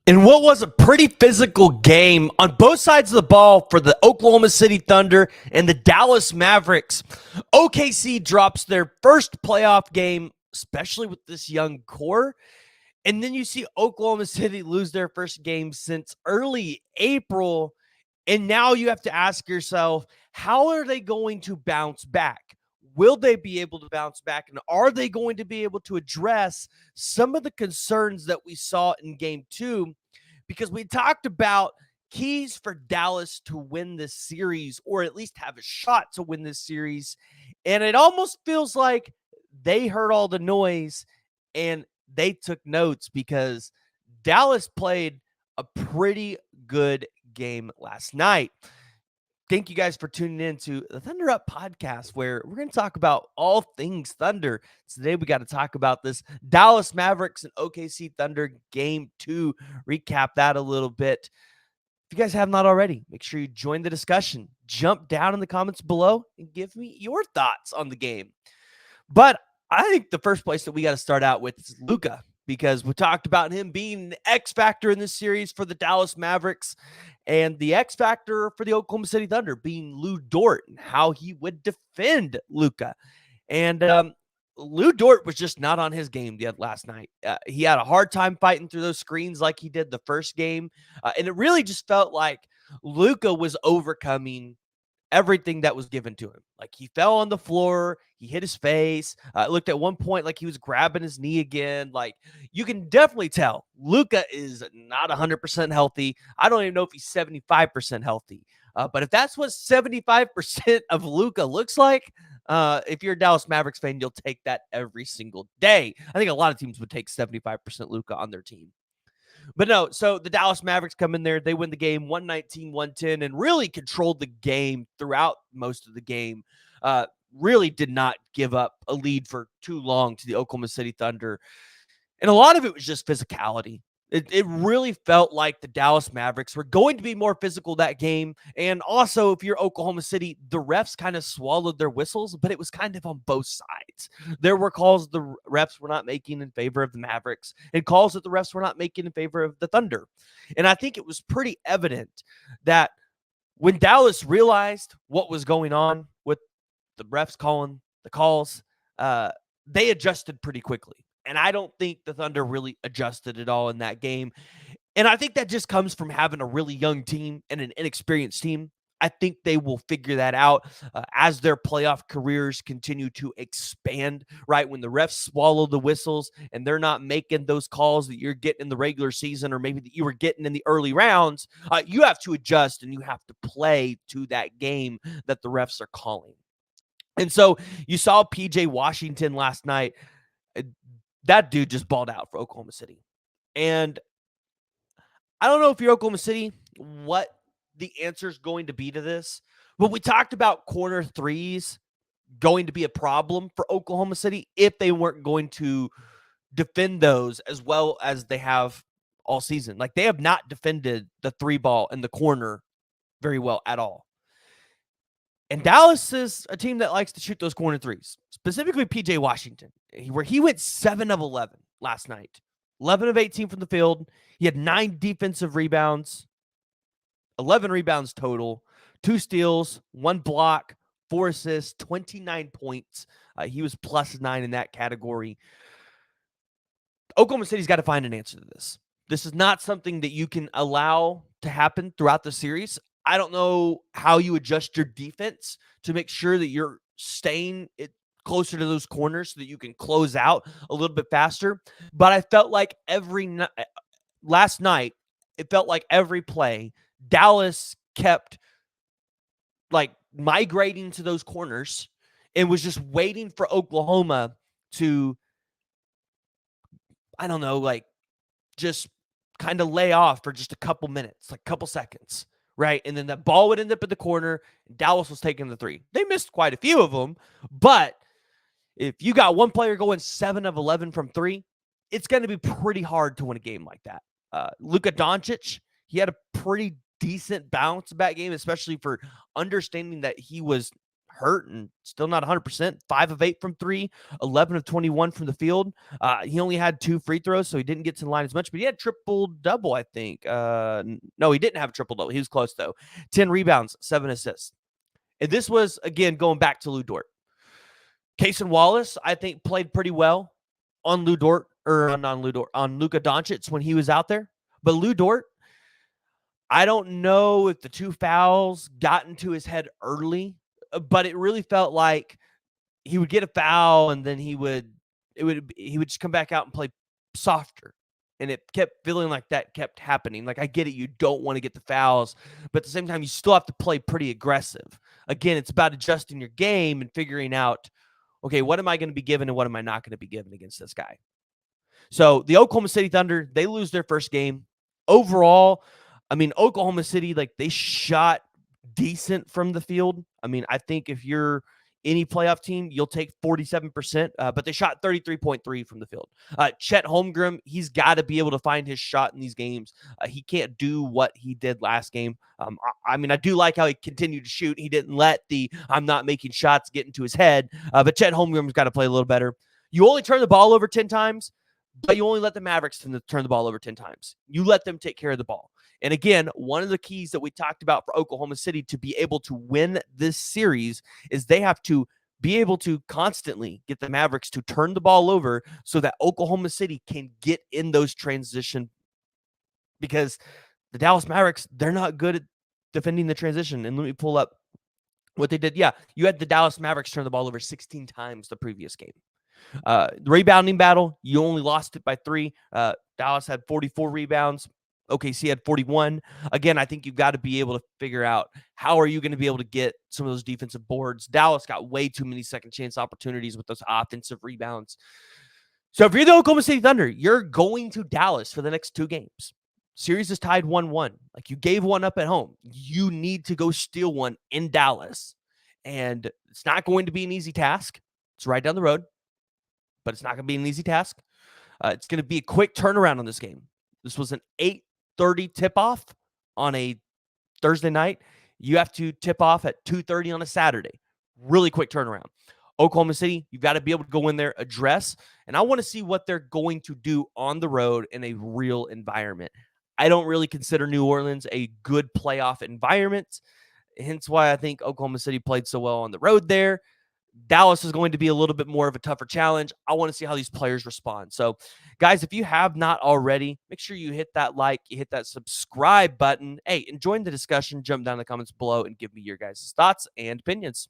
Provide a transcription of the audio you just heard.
In what was a pretty physical game on both sides of the ball for the Oklahoma City Thunder and the Dallas Mavericks, OKC drops their first playoff game, especially with this young core. And then you see Oklahoma City lose their first game since early April. And now you have to ask yourself, how are they going to bounce back? Will they be able to bounce back? And are they going to be able to address some of the concerns that we saw in game two? Because we talked about keys for Dallas to win this series, or at least have a shot to win this series. And it almost feels like they heard all the noise and they took notes, because Dallas played a pretty good game last night. Thank you guys for tuning in to the Thunder Up podcast, where we're going to talk about all things Thunder. Today, we got to talk about this Dallas Mavericks and OKC Thunder game 2. Recap that a little bit. If you guys have not already, make sure you join the discussion. Jump down in the comments below and give me your thoughts on the game. But I think the first place that we got to start out with is Luka, because we talked about him being the X factor in this series for the Dallas Mavericks, and the X factor for the Oklahoma City Thunder being Lou Dort and how he would defend Luka. And Lou Dort was just not on his game last night. He had a hard time fighting through those screens like he did the first game. And it really just felt like Luka was overcoming everything that was given to him. Like, he fell on the floor, he hit his face. It looked at one point like he was grabbing his knee again. Like, you can definitely tell Luka is not 100% healthy. I don't even know if he's 75% healthy. But if that's what 75% of Luka looks like, if you're a Dallas Mavericks fan, you'll take that every single day. I think a lot of teams would take 75% Luka on their team. But no, so the Dallas Mavericks come in there, they win the game 119-110, and really controlled the game throughout most of the game. Really did not give up a lead for too long to the Oklahoma City Thunder. And a lot of it was just physicality. It really felt like the Dallas Mavericks were going to be more physical that game. And also, if you're Oklahoma City, the refs kind of swallowed their whistles, but it was kind of on both sides. There were calls the refs were not making in favor of the Mavericks, and calls that the refs were not making in favor of the Thunder. And I think it was pretty evident that when Dallas realized what was going on with the refs calling the calls, they adjusted pretty quickly. And I don't think the Thunder really adjusted at all in that game. And I think that just comes from having a really young team and an inexperienced team. I think they will figure that out as their playoff careers continue to expand, right? When the refs swallow the whistles and they're not making those calls that you're getting in the regular season, or maybe that you were getting in the early rounds, you have to adjust and you have to play to that game that the refs are calling. And so you saw PJ Washington last night. That dude just balled out for Oklahoma City. And I don't know if you're Oklahoma City, what the answer is going to be to this. But we talked about corner threes going to be a problem for Oklahoma City if they weren't going to defend those as well as they have all season. Like, they have not defended the three ball in the corner very well at all. And Dallas is a team that likes to shoot those corner threes, specifically PJ Washington, where he went 7 of 11 last night, 11 of 18 from the field. He had 9 defensive rebounds, 11 rebounds total, 2 steals, 1 block, 4 assists, 29 points. He was +9 in that category. Oklahoma City's got to find an answer to this. This is not something that you can allow to happen throughout the series. I don't know how you adjust your defense to make sure that you're staying closer to those corners so that you can close out a little bit faster. But I felt like last night, it felt like every play, Dallas kept like migrating to those corners and was just waiting for Oklahoma to, I don't know, like just kind of lay off for just a couple minutes, like a couple seconds. Right. And then that ball would end up in the corner. And Dallas was taking the three. They missed quite a few of them. But if you got one player going 7 of 11 from 3, it's going to be pretty hard to win a game like that. Luka Doncic, he had a pretty decent bounce back game, especially for understanding that he was hurt and still not 100%. 5 of 8 from 3, 11 of 21 from the field. He only had 2 free throws, so he didn't get to the line as much, but he had triple-double, I think. No, he didn't have a triple-double. He was close, though. 10 rebounds, 7 assists. And this was, again, going back to Lu Dort. Cason Wallace, I think, played pretty well on Lu Dort, or on Luka Doncic when he was out there. But Lu Dort, I don't know if the 2 fouls got into his head early, but it really felt like he would get a foul and then he would just come back out and play softer. And it kept feeling like that kept happening. Like, I get it, you don't want to get the fouls, but at the same time, you still have to play pretty aggressive. Again, it's about adjusting your game and figuring out, okay, what am I going to be given and what am I not going to be given against this guy? So the Oklahoma City Thunder, they lose their first game. Overall, I mean, Oklahoma City, like, they shot decent from the field. I mean, I think if you're any playoff team, you'll take 47%, but they shot 33.3 from the field. Chet Holmgren, he's got to be able to find his shot in these games. He can't do what he did last game. I mean, I do like how he continued to shoot. He didn't let the I'm not making shots get into his head, but Chet Holmgren's got to play a little better. You only turn the ball over 10 times, but you only let the Mavericks turn the ball over 10 times. You let them take care of the ball. And again, one of the keys that we talked about for Oklahoma City to be able to win this series is they have to be able to constantly get the Mavericks to turn the ball over so that Oklahoma City can get in those transition, because the Dallas Mavericks, they're not good at defending the transition. And let me pull up what they did. Yeah, you had the Dallas Mavericks turn the ball over 16 times the previous game. The rebounding battle, you only lost it by 3. Dallas had 44 rebounds. OKC had 41. Again, I think you've got to be able to figure out how are you going to be able to get some of those defensive boards. Dallas got way too many second chance opportunities with those offensive rebounds. So if you're the Oklahoma City Thunder, you're going to Dallas for the next 2 games. Series is tied 1-1. Like, you gave one up at home. You need to go steal one in Dallas. And it's not going to be an easy task. It's right down the road, but it's not going to be an easy task. It's going to be a quick turnaround on this game. This was an 8:30 tip-off on a Thursday night. You have to tip off at 2:30 on a Saturday. Really quick turnaround. Oklahoma City, you've got to be able to go in there, address, and I want to see what they're going to do on the road in a real environment. I don't really consider New Orleans a good playoff environment, hence why I think Oklahoma City played so well on the road there. Dallas is going to be a little bit more of a tougher challenge. I want to see how these players respond. So, guys, if you have not already, make sure you hit that like, you hit that subscribe button. Hey, and join the discussion. Jump down in the comments below and give me your guys' thoughts and opinions.